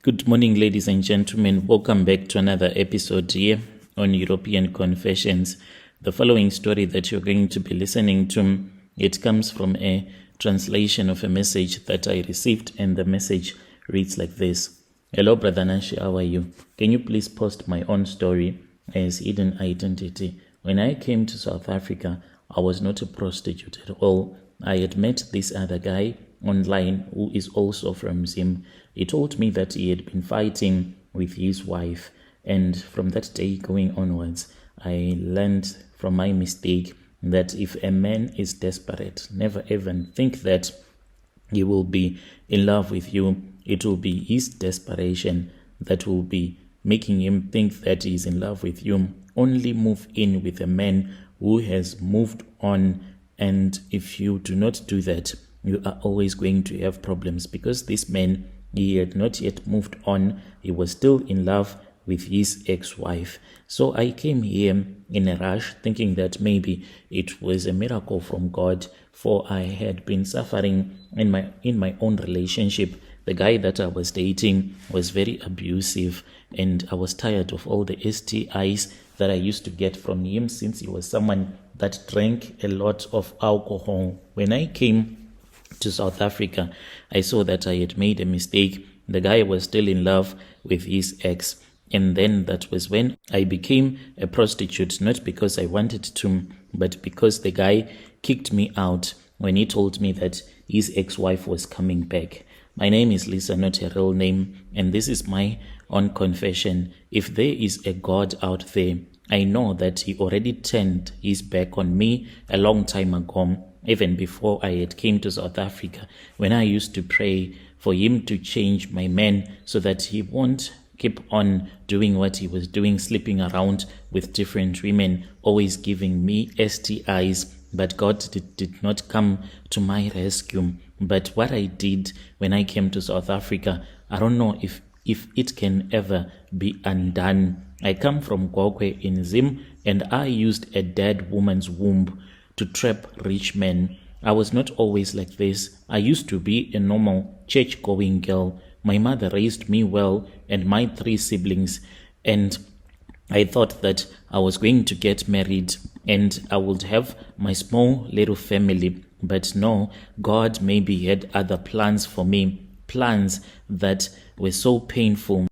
Good morning, ladies and gentlemen. Welcome back to another episode here on European Confessions. The following story that you're going to be listening to, it comes from a translation of a message that I received, and the message reads like this. Hello, Brother Nashi, how are you? Can you please post my own story as hidden identity? When I came to South Africa, I was not a prostitute at all. I had met this other guy online who is also from Zim. He told me that he had been fighting with his wife, and from that day going onwards, I learned from my mistake that if a man is desperate, never even think that he will be in love with you. It will be his desperation that will be making him think that he is in love with you. Only move in with a man who has moved on, and if you do not do that, you are always going to have problems, because this man, he had not yet moved on. He was still in love with his ex-wife. So I came here in a rush, thinking that maybe it was a miracle from God, for I had been suffering in my own relationship. The guy that I was dating was very abusive, and I was tired of all the STIs that I used to get from him, since he was someone that drank a lot of alcohol. When I came to South Africa, I saw that I had made a mistake. The guy was still in love with his ex, and then that was when I became a prostitute, not because I wanted to, but because the guy kicked me out when he told me that his ex-wife was coming back. My name is Lisa, not a real name, and this is my own confession. If there is a God out there, I know that he already turned his back on me a long time ago, even before I had came to South Africa, when I used to pray for him to change my man so that he won't keep on doing what he was doing, sleeping around with different women, always giving me STIs. But God did not come to my rescue. But what I did when I came to South Africa, I don't know if it can ever be undone. I come from Gogwe in Zim, and I used a dead woman's womb to trap rich men. I was not always like this. I used to be a normal church-going girl. My mother raised me well and my 3 siblings, and I thought that I was going to get married and I would have my small little family. But no, God maybe had other plans for me, plans that were so painful.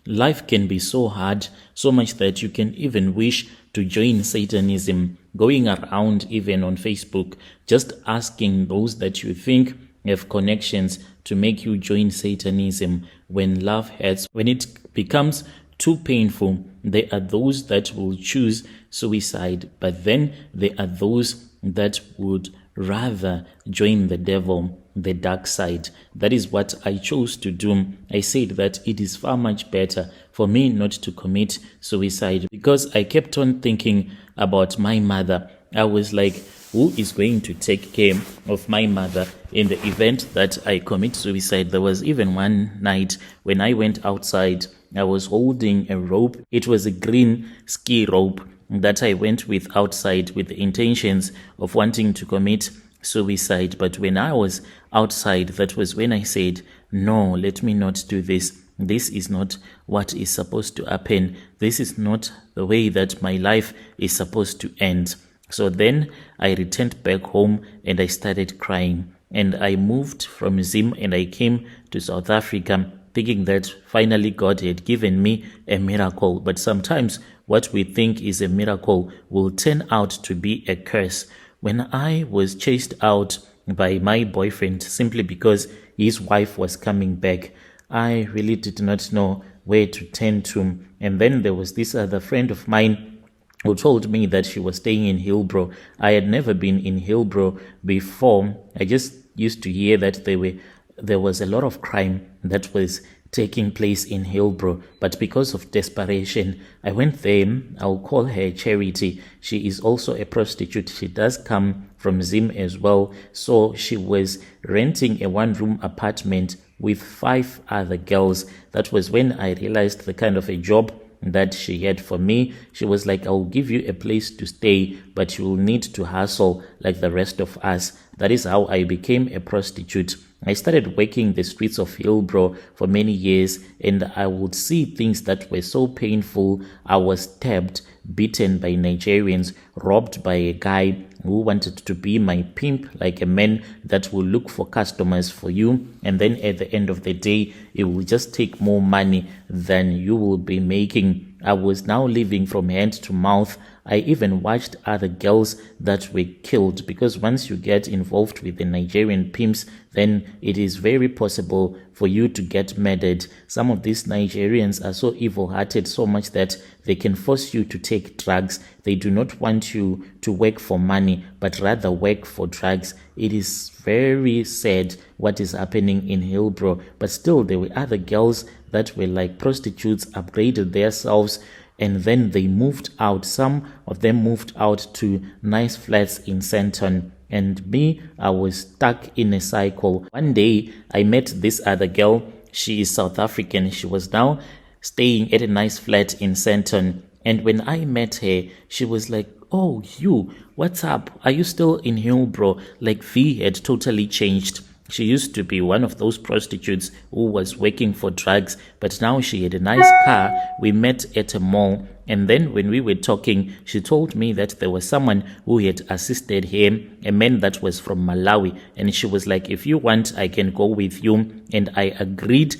Life can be so hard, so much that you can even wish to join Satanism, going around even on Facebook, just asking those that you think have connections to make you join Satanism. When love hurts, when it becomes too painful, there are those that will choose suicide, but then there are those that would rather join the devil, the dark side. That is what I chose to do. I said that it is far much better for me not to commit suicide, because I kept on thinking about my mother. I was like, who is going to take care of my mother in the event that I commit suicide? There was even one night when I went outside, I was holding a rope. It was a green ski rope that I went with outside with the intentions of wanting to commit suicide. But when I was outside, that was when I said, no, let me not do this. This is not what is supposed to happen. This is not the way that my life is supposed to end. So then I returned back home and I started crying. And I moved from Zim and I came to South Africa, thinking that finally God had given me a miracle. But sometimes what we think is a miracle will turn out to be a curse. When I was chased out by my boyfriend simply because his wife was coming back, I really did not know where to turn to. And then there was this other friend of mine who told me that she was staying in Hillbrow. I had never been in Hillbrow before. I just used to hear that there was a lot of crime that was taking place in Hillbrow, but because of desperation, I went there. I'll call her Charity. She is also a prostitute. She does come from Zim as well. So she was renting a 1-room apartment with 5 other girls. That was when I realized the kind of a job that she had for me. She was like, I'll give you a place to stay, but you will need to hustle like the rest of us. That is how I became a prostitute. I started working the streets of Hillbrow for many years, and I would see things that were so painful. I was stabbed, beaten by Nigerians, robbed by a guy who wanted to be my pimp, like a man that will look for customers for you, and then at the end of the day, it will just take more money than you will be making. I was now living from hand to mouth. I even watched other girls that were killed, because once you get involved with the Nigerian pimps, then it is very possible for you to get murdered. Some of these Nigerians are so evil-hearted, so much that they can force you to take drugs. They do not want you to work for money, but rather work for drugs. It is very sad what is happening in Hillbrow, but still there were other girls that were like prostitutes, upgraded themselves, and then they moved out. Some of them moved out to nice flats in Centon. And me, I was stuck in a cycle. One day, I met this other girl. She is South African. She was now staying at a nice flat in Centon. And when I met her, she was like, oh, you, what's up? Are you still in Hillbrow? Like, V had totally changed. She used to be one of those prostitutes who was working for drugs, but now she had a nice car. We met at a mall, and then when we were talking, she told me that there was someone who had assisted her, a man that was from Malawi, and she was like, if you want, I can go with you. And I agreed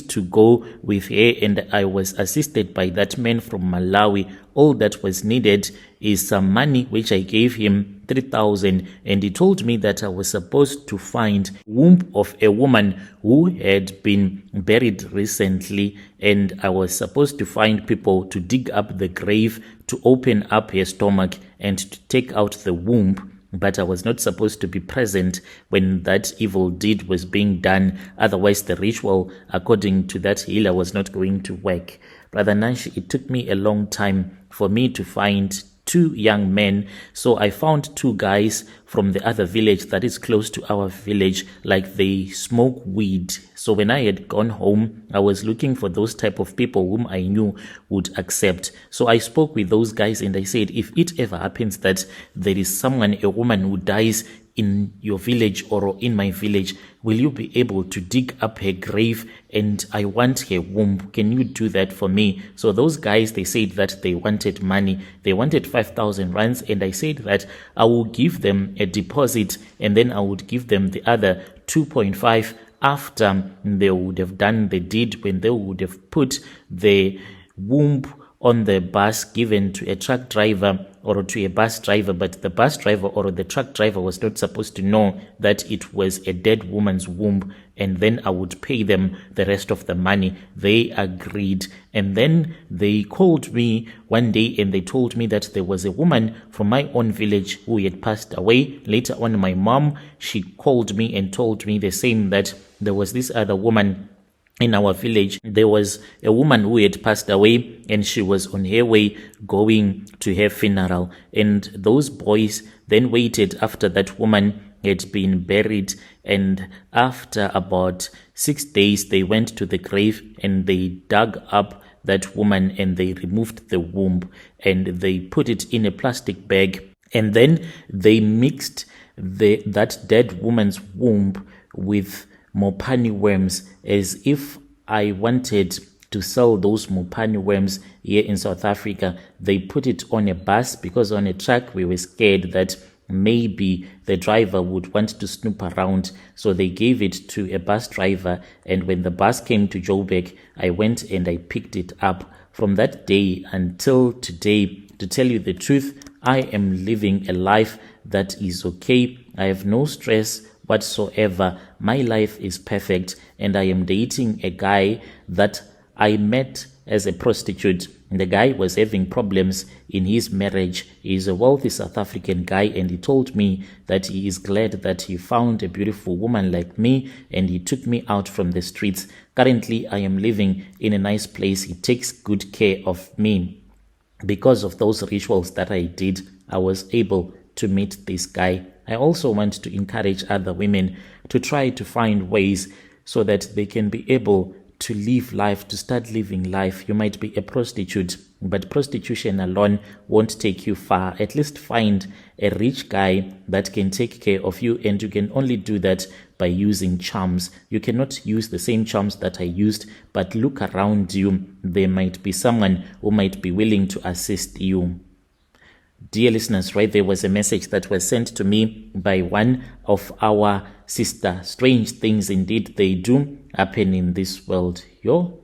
to go with her, and I was assisted by that man from Malawi. All that was needed is some money, which I gave him 3,000, and he told me that I was supposed to find womb of a woman who had been buried recently, and I was supposed to find people to dig up the grave, to open up her stomach and to take out the womb. But I was not supposed to be present when that evil deed was being done. Otherwise, the ritual, according to that healer, was not going to work. Brother Nanshi, it took me a long time for me to find two young men. So I found two guys from the other village that is close to our village, like they smoke weed. So when I had gone home, I was looking for those type of people whom I knew would accept. So I spoke with those guys and I said, if it ever happens that there is someone, a woman who dies in your village or in my village, will you be able to dig up her grave? And I want her womb. Can you do that for me? So those guys, they said that they wanted money. They wanted 5,000 rands, and I said that I will give them a deposit, and then I would give them the other 2.5 after they would have done the deed, when they would have put the womb on the bus given to a truck driver or to a bus driver, but the bus driver or the truck driver was not supposed to know that it was a dead woman's womb, and then I would pay them the rest of the money. They agreed, and then they called me one day and they told me that there was a woman from my own village who had passed away. Later on, my mom, she called me and told me the same, that there was this other woman in our village. There was a woman who had passed away, and she was on her way going to her funeral. And those boys then waited after that woman had been buried, and after about 6 days they went to the grave and they dug up that woman and they removed the womb and they put it in a plastic bag, and then they mixed that dead woman's womb with mopani worms, as if I wanted to sell those mopani worms here in South Africa. They put it on a bus, because on a truck we were scared that maybe the driver would want to snoop around. So they gave it to a bus driver, and when the bus came to Joburg, I went and I picked it up. From that day until today, to tell you the truth, I am living a life that is okay. I have no stress whatsoever. My life is perfect, and I am dating a guy that I met as a prostitute. The guy was having problems in his marriage. He is a wealthy South African guy, and he told me that he is glad that he found a beautiful woman like me, and he took me out from the streets. Currently, I am living in a nice place. He takes good care of me. Because of those rituals that I did, I was able to meet this guy. I also want to encourage other women to try to find ways so that they can be able to live life, to start living life. You might be a prostitute, but prostitution alone won't take you far. At least find a rich guy that can take care of you, and you can only do that by using charms. You cannot use the same charms that I used, but look around you. There might be someone who might be willing to assist you. Dear listeners, right, there was a message that was sent to me by one of our sister. Strange things indeed they do happen in this world. Yo.